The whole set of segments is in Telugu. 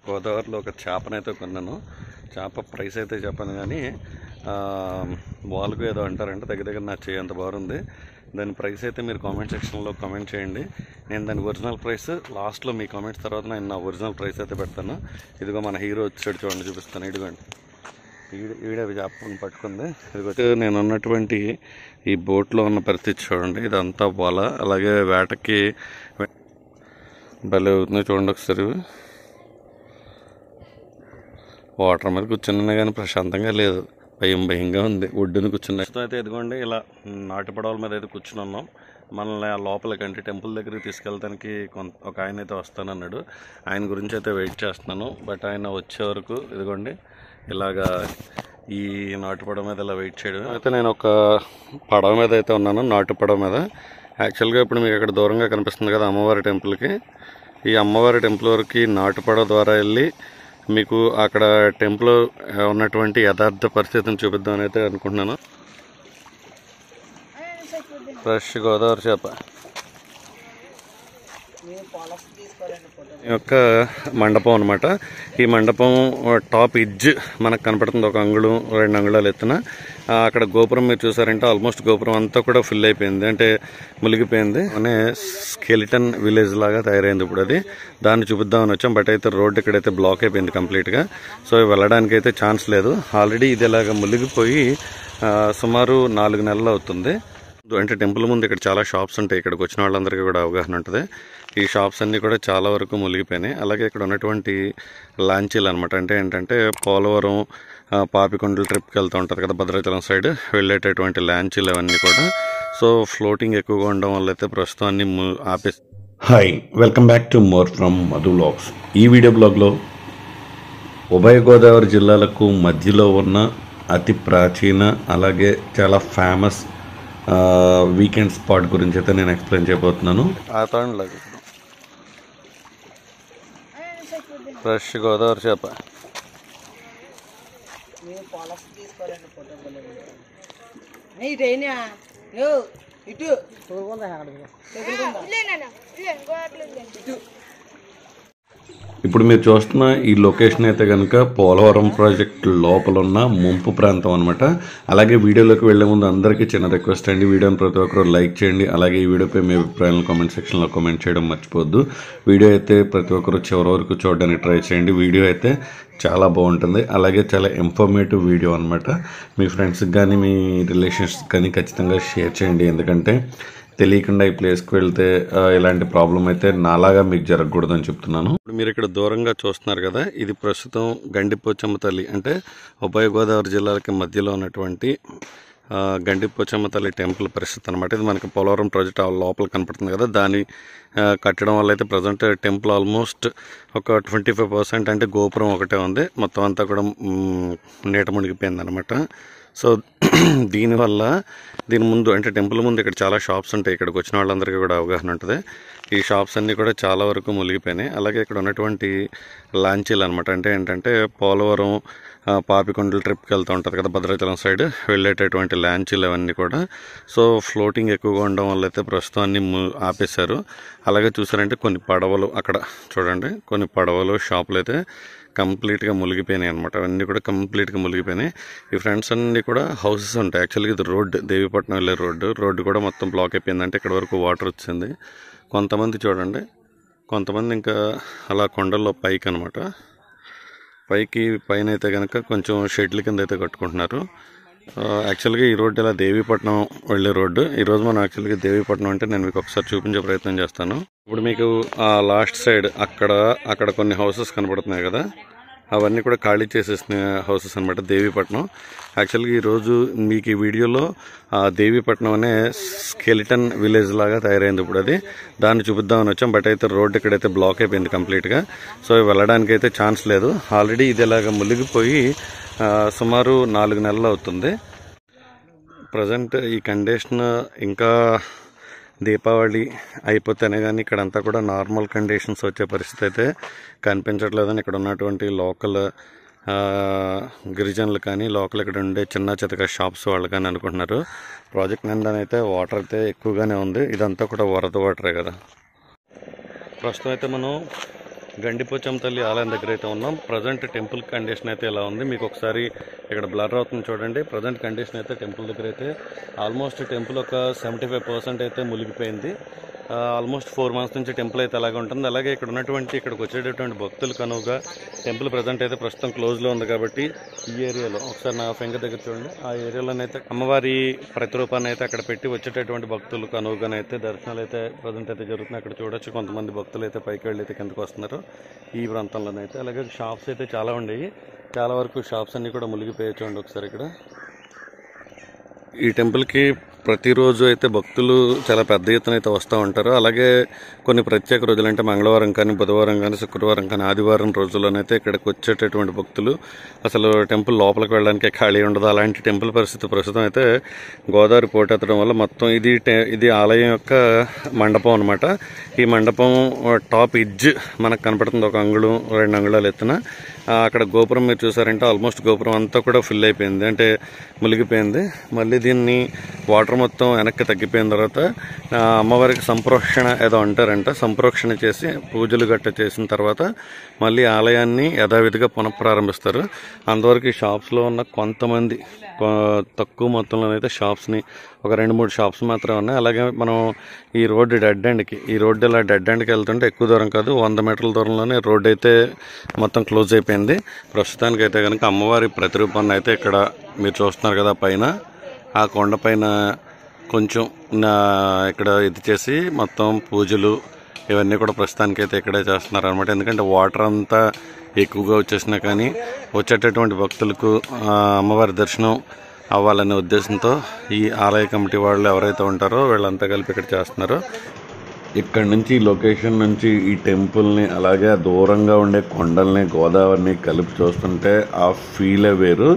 గోదావరిలో ఒక చేపనైతే కొన్నాను. చేప ప్రైస్ అయితే చెప్పాను కానీ వాల్కు ఏదో అంటారంటే దగ్గర నా చేయంత బాగుంది. దాని ప్రైస్ అయితే మీరు కామెంట్ సెక్షన్లో కామెంట్ చేయండి. నేను దాని ఒరిజినల్ ప్రైస్ లాస్ట్లో మీ కామెంట్స్ తర్వాత నేను నా ఒరిజినల్ ప్రైస్ అయితే పెడతాను. ఇదిగో మన హీరో వచ్చాడు చూడండి, చూపిస్తాను. ఇదిగోండి ఈడ చేపను పట్టుకుంది. ఇదిగో నేను ఉన్నటువంటి ఈ బోట్లో ఉన్న పరిస్థితి చూడండి. ఇదంతా వల, అలాగే వేటకి భలే అవుతుంది చూడండి. ఒకసారి వాటర్ మీద కూర్చున్నా కానీ ప్రశాంతంగా లేదు, భయంగా ఉంది. ఒడ్డును కూర్చున్నా అయితే ఇదిగోండి ఇలా నాటు పడవల మీద అయితే కూర్చుని ఉన్నాం. మనల్ని ఆ లోపలికి అంటే టెంపుల్ దగ్గరికి తీసుకెళ్ళడానికి ఒక ఆయన అయితే వస్తానన్నాడు. ఆయన గురించి అయితే వెయిట్ చేస్తున్నాను. బట్ ఆయన వచ్చే వరకు ఇదిగోండి ఇలాగా ఈ నాటు పడవ మీద ఇలా వెయిట్ చేయడం. అయితే నేను ఒక పడవ మీద అయితే ఉన్నాను, నాటు పడవ మీద. యాక్చువల్గా ఇప్పుడు మీకు అక్కడ దూరంగా కనిపిస్తుంది కదా అమ్మవారి టెంపుల్కి, ఈ అమ్మవారి టెంపుల్ వరకు నాటు పడవ ద్వారా వెళ్ళి మీకు అక్కడ టెంపుల్ ఉన్నటువంటి యథార్థ పరిస్థితిని చూపిద్దామని అయితే అనుకుంటున్నాను. ఫ్రెష్ గోదావరి చేప. ఈ యొక్క మండపం అనమాట. ఈ మండపం టాప్ ఎడ్జ్ మనకు కనపడుతుంది, 1 అంగుళం 2 అంగుళాలు ఎత్తున. అక్కడ గోపురం మీరు చూసారంటే ఆల్మోస్ట్ గోపురం అంతా కూడా ఫిల్ అయిపోయింది, అంటే మునిగిపోయింది. అనే స్కెలిటన్ విలేజ్ లాగా తయారైంది ఇప్పుడు అది. దాన్ని చూపిద్దామని వచ్చాం. బట్ అయితే రోడ్ ఇక్కడైతే బ్లాక్ అయిపోయింది కంప్లీట్గా. సో వెళ్ళడానికి అయితే ఛాన్స్ లేదు. ఆల్రెడీ ఇది ఇలాగా మునిగిపోయి సుమారు 4 నెలలు అవుతుంది. అంటే టెంపుల్ ముందు ఇక్కడ చాలా షాప్స్ ఉంటాయి, ఇక్కడికి వచ్చిన వాళ్ళందరికీ కూడా అవగాహన ఉంటుంది. ఈ షాప్స్ అన్నీ కూడా చాలా వరకు మునిగిపోయినాయి. అలాగే ఇక్కడ ఉన్నటువంటి లాంచీలు అనమాట, అంటే ఏంటంటే పోలవరం పాపికొండలు ట్రిప్కి వెళ్తూ ఉంటుంది కదా భద్రాచలం సైడ్, వెళ్ళేటటువంటి లాంచీలు అవన్నీ కూడా. సో ఫ్లోటింగ్ ఎక్కువగా ఉండడం వల్ల అయితే ప్రస్తుతం అన్ని ఆపేసి. Hi, welcome back to more from Madhu vlogs. ఈ వీడియో బ్లాగ్లో ఉభయ గోదావరి జిల్లాలకు మధ్యలో ఉన్న అతి ప్రాచీన అలాగే చాలా ఫేమస్ వీకెండ్ స్పాట్ గురించి అయితే నేను ఎక్స్ప్లెయిన్ చేయబోతున్నాను. ఫ్రెష్ గోదావరి చేప. ఇప్పుడు మీరు చూస్తున్న ఈ లొకేషన్ అయితే కనుక పోలవరం ప్రాజెక్ట్ లోపల ఉన్న ముంపు ప్రాంతం అనమాట. అలాగే వీడియోలోకి వెళ్లే ముందు అందరికీ చిన్న రిక్వెస్ట్ అండి, వీడియోని ప్రతి ఒక్కరు లైక్ చేయండి. అలాగే ఈ వీడియోపై మీ అభిప్రాయాలను కామెంట్ సెక్షన్లో కామెంట్ చేయడం మర్చిపోవద్దు. వీడియో అయితే ప్రతి ఒక్కరు చివరి వరకు చూడడానికి ట్రై చేయండి. వీడియో అయితే చాలా బాగుంటుంది, అలాగే చాలా ఇన్ఫర్మేటివ్ వీడియో అనమాట. మీ ఫ్రెండ్స్కి కానీ మీ రిలేషన్స్కి కానీ ఖచ్చితంగా షేర్ చేయండి. ఎందుకంటే తెలియకుండా ఈ ప్లేస్కి వెళ్తే ఇలాంటి ప్రాబ్లం అయితే నాలాగా మీకు జరగకూడదని చెప్తున్నాను. ఇప్పుడు మీరు ఇక్కడ దూరంగా చూస్తున్నారు కదా, ఇది ప్రస్తుతం గండిపోచమ్మ తల్లి, అంటే ఉభయ గోదావరి జిల్లాలకి మధ్యలో ఉన్నటువంటి గండిపోచమ్మ తల్లి టెంపుల్ పరిస్థితి అనమాట. ఇది మనకి పోలవరం ప్రాజెక్ట్ లోపల కనపడుతుంది కదా, దాన్ని కట్టడం వల్ల అయితే ప్రజెంట్ టెంపుల్ ఆల్మోస్ట్ ఒక 25% అంటే గోపురం ఒకటే ఉంది, మొత్తం అంతా కూడా నీట మునిగిపోయింది అనమాట. సో దీనివల్ల దీని ముందు అంటే టెంపుల్ ముందు ఇక్కడ చాలా షాప్స్ ఉంటాయి, ఇక్కడికి వచ్చిన వాళ్ళందరికీ కూడా అవగాహన ఉంటుంది. ఈ షాప్స్ అన్నీ కూడా చాలా వరకు మునిగిపోయినాయి. అలాగే ఇక్కడ ఉన్నటువంటి లాంచీలు అనమాట, అంటే ఏంటంటే పోలవరం పాపికొండలు ట్రిప్కి వెళ్తూ ఉంటుంది కదా భద్రాచలం సైడ్, వెళ్ళేటటువంటి లాంచీలు అవన్నీ కూడా. సో ఫ్లోటింగ్ ఎక్కువగా ఉండడం వల్ల అయితే ప్రస్తుతం అన్ని ఆపేశారు. అలాగే చూసారంటే కొన్ని పడవలు అక్కడ చూడండి, కొన్ని పడవలు షాపులు అయితే కంప్లీట్గా మునిగిపోయినాయి అనమాట. అవన్నీ కూడా కంప్లీట్గా మునిగిపోయినాయి. ఈ ఫ్రెండ్స్ అన్నీ కూడా హౌసెస్ ఉంటాయి. యాక్చువల్గా ఇది రోడ్డు, దేవీపట్నం వెళ్ళే రోడ్డు కూడా మొత్తం బ్లాక్ అయిపోయింది, అంటే ఇక్కడ వరకు వాటర్ వచ్చింది. కొంతమంది చూడండి, కొంతమంది ఇంకా అలా కొండల్లో పైకి అనమాట, పైన అయితే కనుక కొంచెం షెడ్ల కింద అయితే కట్టుకుంటున్నారు. యాక్చువల్గా ఈ రోడ్డు ఇలా దేవీపట్నం వెళ్ళే రోడ్డు. ఈరోజు మనం యాక్చువల్గా దేవీపట్నం అంటే నేను మీకు ఒకసారి చూపించే ప్రయత్నం చేస్తాను. ఇప్పుడు మీకు ఆ లాస్ట్ సైడ్ అక్కడ కొన్ని హౌసెస్ కనపడుతున్నాయి కదా, అవన్నీ కూడా ఖాళీ చేసేసిన హౌసెస్ అనమాట దేవీపట్నం. యాక్చువల్గా ఈరోజు మీకు ఈ వీడియోలో దేవీపట్నం అనే స్కెలిటన్ విలేజ్ లాగా తయారైంది ఇప్పుడు అది. దాన్ని చూపిద్దామని వచ్చాం. బట్ అయితే రోడ్ ఇక్కడైతే బ్లాక్ అయిపోయింది కంప్లీట్గా. సో వెళ్ళడానికి అయితే ఛాన్స్ లేదు. ఆల్రెడీ ఇది ఇలాగా మునిగిపోయి సుమారు 4 నెలలు అవుతుంది. ప్రజెంట్ ఈ కండిషన్ ఇంకా దీపావళి అయిపోతేనే కానీ ఇక్కడంతా కూడా నార్మల్ కండిషన్స్ వచ్చే పరిస్థితి అయితే కనిపించట్లేదని ఇక్కడ ఉన్నటువంటి లోకల్ గిరిజనులు కానీ లోకల్ ఇక్కడ ఉండే చిన్న చితక షాప్స్ వాళ్ళు కానీ అనుకుంటున్నారు. ప్రాజెక్ట్ నిండానైతే వాటర్ అయితే ఎక్కువగానే ఉంది. ఇదంతా కూడా వరద వాటరే కదా. ప్రస్తుతం అయితే మనం గండిపోచమ్మ తల్లి ఆలయం దగ్గర అయితే ఉన్నాం. ప్రజెంట్ టెంపుల్ కండిషన్ అయితే ఇలా ఉంది. మీకు ఒకసారి ఇక్కడ బ్లర్ అవుతుంది చూడండి. ప్రజెంట్ కండిషన్ అయితే టెంపుల్ దగ్గర అయితే ఆల్మోస్ట్ టెంపుల్ ఒక 75% అయితే మునిగిపోయింది. ఆల్మోస్ట్ 4 months నుంచి టెంపుల్ అయితే అలాగే ఉంటుంది. అలాగే ఇక్కడికి వచ్చేటటువంటి భక్తులు కనుక టెంపుల్ ప్రజెంట్ అయితే ప్రస్తుతం క్లోజ్లో ఉంది కాబట్టి ఈ ఏరియాలో ఒకసారి నా ఫింగర్ దగ్గర చూడండి. ఆ ఏరియాలోనైతే అమ్మవారి ప్రతిరూపాన్ని అయితే అక్కడ పెట్టి వచ్చేటటువంటి భక్తులు కనుగనైతే దర్శనాలు అయితే ప్రజెంట్ అయితే జరుగుతున్నాయి. అక్కడ చూడొచ్చు కొంతమంది భక్తులు అయితే పైకి వెళ్ళి అయితే కిందకు వస్తున్నారు ఈ ప్రాంతంలోనైతే. అలాగే షాప్స్ అయితే చాలా ఉండేవి, చాలా వరకు షాప్స్ అన్నీ కూడా మునిగిపోయి చూడండి ఒకసారి. ఇక్కడ ఈ టెంపుల్కి ప్రతిరోజు అయితే భక్తులు చాలా పెద్ద ఎత్తున అయితే వస్తూ ఉంటారు. అలాగే కొన్ని ప్రత్యేక రోజులు అంటే మంగళవారం కానీ, బుధవారం కానీ, శుక్రవారం కానీ, ఆదివారం రోజుల్లోనైతే ఇక్కడికి వచ్చేటటువంటి భక్తులు అసలు టెంపుల్ లోపలికి వెళ్ళడానికి ఖాళీ ఉండదు. అలాంటి టెంపుల్ పరిస్థితి ప్రస్తుతం అయితే గోదావరి పోటెత్తడం వల్ల మొత్తం ఇది ఆలయం యొక్క మండపం అనమాట. ఈ మండపం టాప్ ఎడ్జ్ మనకు కనపడుతుంది, 1 అంగుళం 2 అంగుళాలు ఎత్తున. అక్కడ గోపురం మీరు చూసారంటే ఆల్మోస్ట్ గోపురం అంతా కూడా ఫిల్ అయిపోయింది, అంటే మునిగిపోయింది. మళ్ళీ దీన్ని వాటర్ మొత్తం వెనక్కి తగ్గిపోయిన తర్వాత అమ్మవారికి సంప్రోక్షణ ఏదో అంటారంట, సంప్రోక్షణ చేసి పూజలు గట్ట చేసిన తర్వాత మళ్ళీ ఆలయాన్ని యథావిధిగా పునఃప్రారంభిస్తారు. అంతవరకు ఈ షాప్స్లో ఉన్న కొంతమంది తక్కువ మొత్తంలో అయితే షాప్స్ని ఒక 2-3 షాప్స్ మాత్రమే ఉన్నాయి. అలాగే మనం ఈ రోడ్డు ఈ రోడ్డు ఇలా డెడ్ ఎండ్కి వెళ్తుంటే ఎక్కువ దూరం కాదు, 100 మీటర్ల దూరంలోనే రోడ్డు అయితే మొత్తం క్లోజ్ అయిపోయింది. ప్రస్తుతానికైతే కనుక అమ్మవారి ప్రతిరూపాన్ని అయితే ఇక్కడ మీరు చూస్తున్నారు కదా పైన, ఆ కొండపైన కొంచెం ఇక్కడ ఇది చేసి మొత్తం పూజలు ఇవన్నీ కూడా ప్రస్తుతానికైతే ఇక్కడే చేస్తున్నారు అనమాట. ఎందుకంటే వాటర్ అంతా ఎక్కువగా వచ్చేసినా కానీ వచ్చేటటువంటి భక్తులకు అమ్మవారి దర్శనం అవ్వాలనే ఉద్దేశంతో ఈ ఆలయ కమిటీ వాళ్ళు ఎవరైతే ఉంటారో వీళ్ళంతా కలిపి ఇక్కడ చేస్తున్నారు. ఇక్కడ నుంచి లొకేషన్ నుంచి ఈ టెంపుల్ని అలాగే దూరంగా ఉండే కొండల్ని, గోదావరిని కలిపి చూస్తుంటే ఆ ఫీలే వేరు.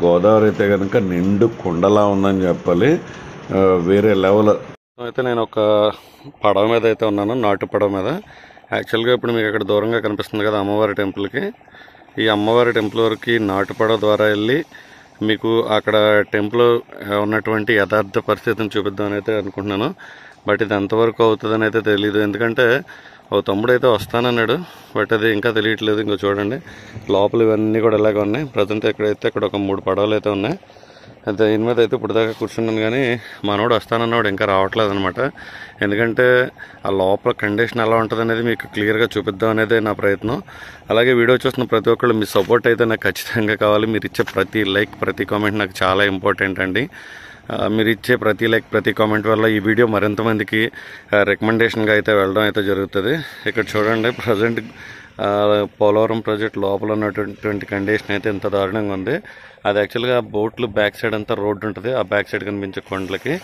గోదావరి అయితే కనుక నిండు కొండలా ఉందని చెప్పాలి, వేరే లెవెల్. అయితే నేను ఒక పడవ మీద అయితే ఉన్నాను, నాటు పడవ మీద. యాక్చువల్గా ఇప్పుడు మీకు అక్కడ దూరంగా కనిపిస్తుంది కదా అమ్మవారి టెంపుల్కి, ఈ అమ్మవారి టెంపుల్ వరకు నాటు పడవ ద్వారా వెళ్ళి మీకు అక్కడ టెంపుల్ ఉన్నటువంటి యథార్థ పరిస్థితిని చూపిద్దామని అయితే అనుకుంటున్నాను. బట్ ఇది ఎంతవరకు అవుతుందని అయితే తెలియదు, ఎందుకంటే ఓ తమ్ముడు అయితే వస్తానన్నాడు, బట్ అది ఇంకా తెలియట్లేదు. ఇంకో చూడండి లోపల ఇవన్నీ కూడా ఇలాగే ఉన్నాయి. ప్రజెంట్ ఇక్కడ ఒక 3 పడవలు అయితే ఉన్నాయి. అయితే దీని మీద అయితే ఇప్పుడు దాకా కూర్చున్నాను, కానీ మనోడు వస్తానన్నాడు ఇంకా రావట్లేదు అనమాట. ఎందుకంటే ఆ లోపల కండిషన్ ఎలా ఉంటుంది అనేది మీకు క్లియర్గా చూపిద్దాం అనేది నా ప్రయత్నం. అలాగే వీడియో చూస్తున్న ప్రతి ఒక్కళ్ళు మీ సపోర్ట్ అయితే నాకు ఖచ్చితంగా కావాలి. మీరు ఇచ్చే ప్రతి లైక్, ప్రతి కామెంట్ నాకు చాలా ఇంపార్టెంట్ అండి. మీరు ఇచ్చే ప్రతి లైక్, ప్రతి కామెంట్ వల్ల ఈ వీడియో మరింతమందికి రికమెండేషన్గా అయితే వెళ్ళడం అయితే జరుగుతుంది. ఇక్కడ చూడండి ప్రజెంట్ పోలవరం ప్రాజెక్ట్ లోపల ఉన్నటువంటి కండిషన్ అయితే ఎంత దారుణంగా ఉంది. అది యాక్చువల్గా బోట్లు బ్యాక్ సైడ్ అంతా రోడ్డు ఉంటుంది, ఆ బ్యాక్ సైడ్ కనిపించే కొండలకి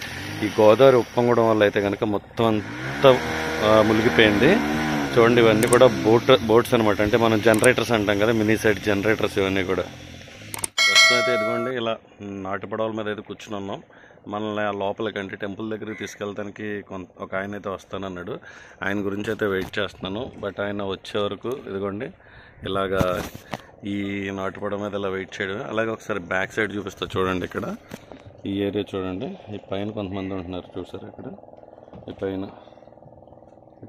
ఈ గోదావరి ఉప్పొంగడం వల్ల అయితే కనుక మొత్తం అంతా మునిగిపోయింది. చూడండి ఇవన్నీ కూడా బోట్స్ అనమాట, అంటే మనం జనరేటర్స్ అంటాం కదా, మినీ సైడ్ జనరేటర్స్ ఇవన్నీ కూడా. ప్రస్తుతం అయితే ఇదిగోండి ఇలా నాటు పడవల మీద అయితే కూర్చుని ఉన్నాం. మనల్ని ఆ లోపలికి అంటే టెంపుల్ దగ్గరికి తీసుకెళ్ళడానికి ఒక ఆయన అయితే వస్తానన్నాడు. ఆయన గురించి అయితే వెయిట్ చేస్తున్నాను, బట్ ఆయన వచ్చే వరకు ఇదిగోండి ఇలాగా ఈ నాటు పడవ మీద ఇలా వెయిట్ చేయడం. అలాగే ఒకసారి బ్యాక్ సైడ్ చూపిస్తా చూడండి. ఇక్కడ ఈ ఏరియా చూడండి, ఈ పైన కొంతమంది ఉంటున్నారు చూసారు. ఇక్కడ ఈ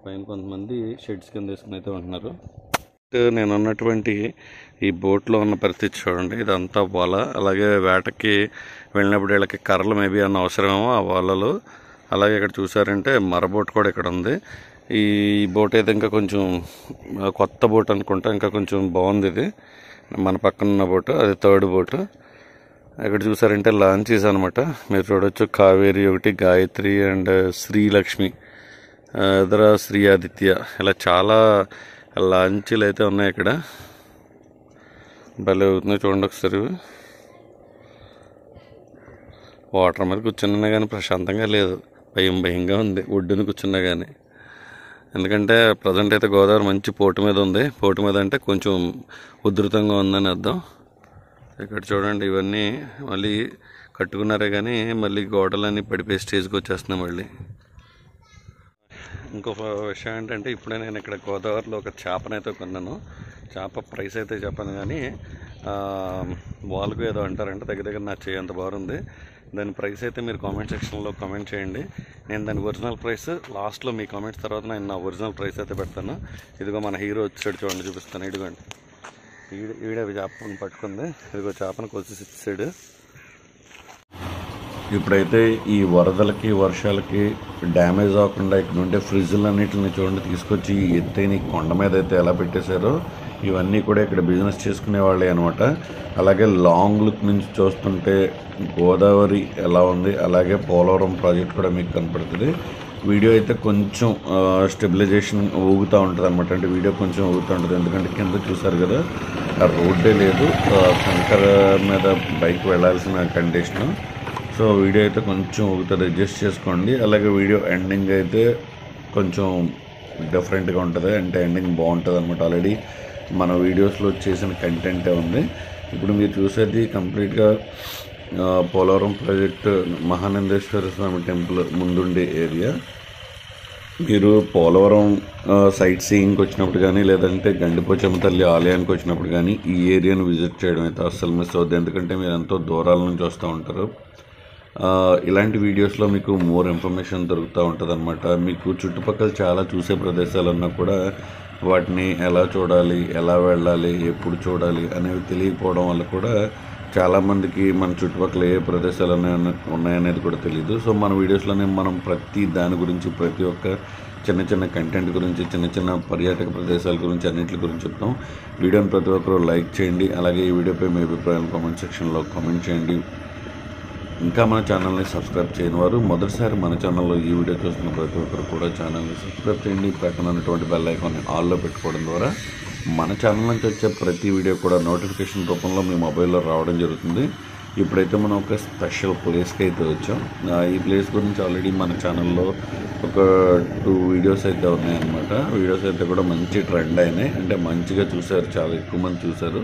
పైన కొంతమంది షెడ్స్ కింద వేసుకుని అయితే ఉంటున్నారు. నేను ఉన్నటువంటి ఈ బోట్లో ఉన్న పరిస్థితి చూడండి, ఇదంతా వల. అలాగే వేటకి వెళ్ళినప్పుడు వీళ్ళకి కర్రలు మేబీ అన్న అవసరమేమో ఆ వలలు. అలాగే ఇక్కడ చూసారంటే మరబోట్ కూడా ఇక్కడ ఉంది. ఈ బోట్ అయితే ఇంకా కొంచెం కొత్త బోట్ అనుకుంటా, ఇంకా కొంచెం బాగుంది. ఇది మన పక్కన ఉన్న బోటు, అది 3rd బోటు. ఇక్కడ చూసారంటే లాంచీస్ అనమాట. మీరు చూడొచ్చు కావేరి ఒకటి, గాయత్రి అండ్ శ్రీలక్ష్మి, ఎదుర శ్రీ ఆదిత్య, ఇలా చాలా లాంచీలు అయితే ఉన్నాయి. ఇక్కడ భలే అవుతుంది చూడండి ఒకసారి. వాటర్ మీద కూర్చున్నా కానీ ప్రశాంతంగా లేదు, భయంగా ఉంది ఒడ్డున కూర్చున్నా కానీ. ఎందుకంటే ప్రజెంట్ అయితే గోదావరి మంచి పోటు మీద ఉంది. పోటు మీద అంటే కొంచెం ఉధృతంగా ఉందని అర్థం. ఇక్కడ చూడండి ఇవన్నీ మళ్ళీ కట్టుకున్నారే కానీ మళ్ళీ గోడలన్నీ పడిపోయి స్టేజ్కి వచ్చేస్తున్నాయి మళ్ళీ. ఇంకొక విషయం ఏంటంటే ఇప్పుడే నేను ఇక్కడ గోదావరిలో ఒక చేపనైతే కొన్నాను. చేప ప్రైస్ అయితే చెప్పాను కానీ వాల్గు ఏదో అంటారంటే దగ్గర నా చేయంత బాగుంది. దాని ప్రైస్ అయితే మీరు కామెంట్ సెక్షన్లో కామెంట్ చేయండి. నేను దాని ఒరిజినల్ ప్రైస్ లాస్ట్లో మీ కామెంట్స్ తర్వాత నేను నా ఒరిజినల్ ప్రైస్ అయితే పెడతాను. ఇదిగో మన హీరో వచ్చాడు చూడండి, చూపిస్తాను. ఇదిగోండి ఈడే చేపను పట్టుకుంది. ఇదిగో చేపను కోసి ఇచ్చాడు. ఇప్పుడైతే ఈ వరదలకి వర్షాలకి డ్యామేజ్ అవ్వకుండా ఇక్కడ ఉండే ఫ్రిడ్జ్లు అన్నింటిని చూడండి తీసుకొచ్చి ఎత్తైన కొండ మీద అయితే ఎలా పెట్టేశారో, ఇవన్నీ కూడా ఇక్కడ బిజినెస్ చేసుకునే వాళ్ళే అనమాట. అలాగే లాంగ్ లుక్ నుంచి చూస్తుంటే గోదావరి ఎలా ఉంది, అలాగే పోలవరం ప్రాజెక్ట్ కూడా మీకు కనపడుతుంది. వీడియో అయితే కొంచెం స్టెబిలైజేషన్ ఊగుతూ ఉంటుంది అనమాట. అంటే వీడియో కొంచెం ఊగుతూ ఉంటుంది, ఎందుకంటే కింద చూసారు కదా ఆ రోడ్డే లేదు, కంకర మీద బైక్ వెళ్ళాల్సిన కండిషను. సో వీడియో అయితే కొంచెం ఊగుతుంది, అడ్జస్ట్ చేసుకోండి. అలాగే వీడియో ఎండింగ్ అయితే కొంచెం డిఫరెంట్గా ఉంటుంది, అంటే ఎండింగ్ బాగుంటుంది అనమాట. ఆల్రెడీ మన వీడియోస్లో చేసిన కంటెంటే ఉంది. ఇప్పుడు మీరు చూసేది కంప్లీట్గా పోలవరం ప్రాజెక్టు మహానందేశ్వర స్వామి టెంపుల్ ముందుండే ఏరియా. మీరు పోలవరం సైట్ సీయింగ్కి వచ్చినప్పుడు కానీ, లేదంటే గండిపోచమ్మ తల్లి ఆలయానికి వచ్చినప్పుడు కానీ ఈ ఏరియాను విజిట్ చేయడం అయితే అస్సలు మిస్ అవుద్ది, ఎందుకంటే మీరు ఎంతో దూరాల నుంచి వస్తూ ఉంటారు. ఇలాంటి వీడియోస్లో మీకు మోర్ ఇన్ఫర్మేషన్ దొరుకుతూ ఉంటుంది అనమాట. మీకు చుట్టుపక్కల చాలా చూసే ప్రదేశాలన్నా కూడా వాటిని ఎలా చూడాలి, ఎలా వెళ్ళాలి, ఎప్పుడు చూడాలి అనేవి తెలియకపోవడం వల్ల కూడా చాలామందికి మన చుట్టుపక్కల ఏ ప్రదేశాలు ఉన్నాయనేది కూడా తెలియదు. సో మన వీడియోస్లోనే మనం ప్రతి దాని గురించి, ప్రతి ఒక్క చిన్న చిన్న కంటెంట్ గురించి, చిన్న చిన్న పర్యాటక ప్రదేశాల గురించి, అన్నింటి గురించి చెప్తాం. వీడియోని ప్రతి ఒక్కరు లైక్ చేయండి. అలాగే ఈ వీడియోపై మీ అభిప్రాయాలు కామెంట్ సెక్షన్లో కామెంట్ చేయండి. ఇంకా మన ఛానల్ని సబ్స్క్రైబ్ చేయని వారు మొదటిసారి మన ఛానల్లో ఈ వీడియో చూస్తున్న ప్రతి ఒక్కరు కూడా ఛానల్ని సబ్స్క్రైబ్ చేయండి. ప్రక్కన ఉన్నటువంటి బెల్ ఐకాన్ని ఆల్లో పెట్టుకోవడం ద్వారా మన ఛానల్ నుంచి వచ్చే ప్రతి వీడియో కూడా నోటిఫికేషన్ రూపంలో మీ మొబైల్లో రావడం జరుగుతుంది. ఇప్పుడైతే మనం ఒక స్పెషల్ ప్లేస్కి అయితే వచ్చాం. ఈ ప్లేస్ గురించి ఆల్రెడీ మన ఛానల్లో ఒక 2 వీడియోస్ అయితే ఉన్నాయన్నమాట. వీడియోస్ అయితే కూడా మంచి ట్రెండ్ అయినాయి, అంటే మంచిగా చూశారు, చాలా ఎక్కువ మంది చూశారు.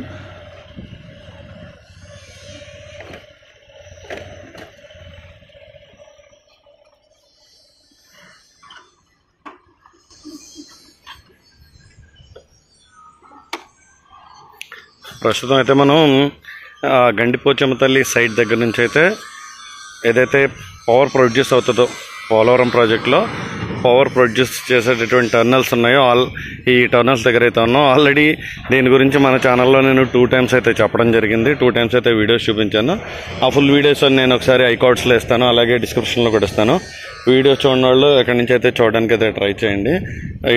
ప్రస్తుతం అయితే మనం గండిపోచమ్మ తల్లి సైట్ దగ్గర నుంచి అయితే ఏదైతే పవర్ ప్రొడ్యూస్ అవుతుందో పోలవరం ప్రాజెక్టులో పవర్ ప్రొడ్యూస్ చేసేటటువంటి టర్నల్స్ ఉన్నాయో ఈ టర్నల్స్ దగ్గర అయితే ఉన్నాం. ఆల్రెడీ దీని గురించి మన ఛానల్లో నేను 2 times అయితే చెప్పడం జరిగింది. 2 times అయితే వీడియోస్ చూపించాను. ఆ ఫుల్ వీడియోస్ నేను ఒకసారి ఐకార్డ్స్లో ఇస్తాను, అలాగే డిస్క్రిప్షన్లో కూడా ఇస్తాను. వీడియోస్ చూడని వాళ్ళు ఎక్కడి నుంచి అయితే చూడడానికి అయితే ట్రై చేయండి.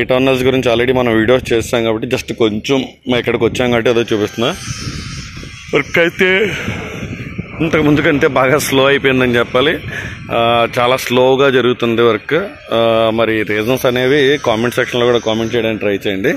ఈ టర్నల్స్ గురించి ఆల్రెడీ మనం వీడియోస్ చేస్తాం కాబట్టి జస్ట్ కొంచెం ఇక్కడికి వచ్చాం కాబట్టి అదో చూపిస్తున్నా. వర్క్ అయితే ఇంతకు ముందుకంటే బాగా స్లో అయిపోయిందని చెప్పాలి. చాలా స్లోగా జరుగుతుంది వర్క్. మరి రీజన్స్ అనేవి కామెంట్ సెక్షన్లో కూడా కామెంట్ చేయడానికి ట్రై చేయండి.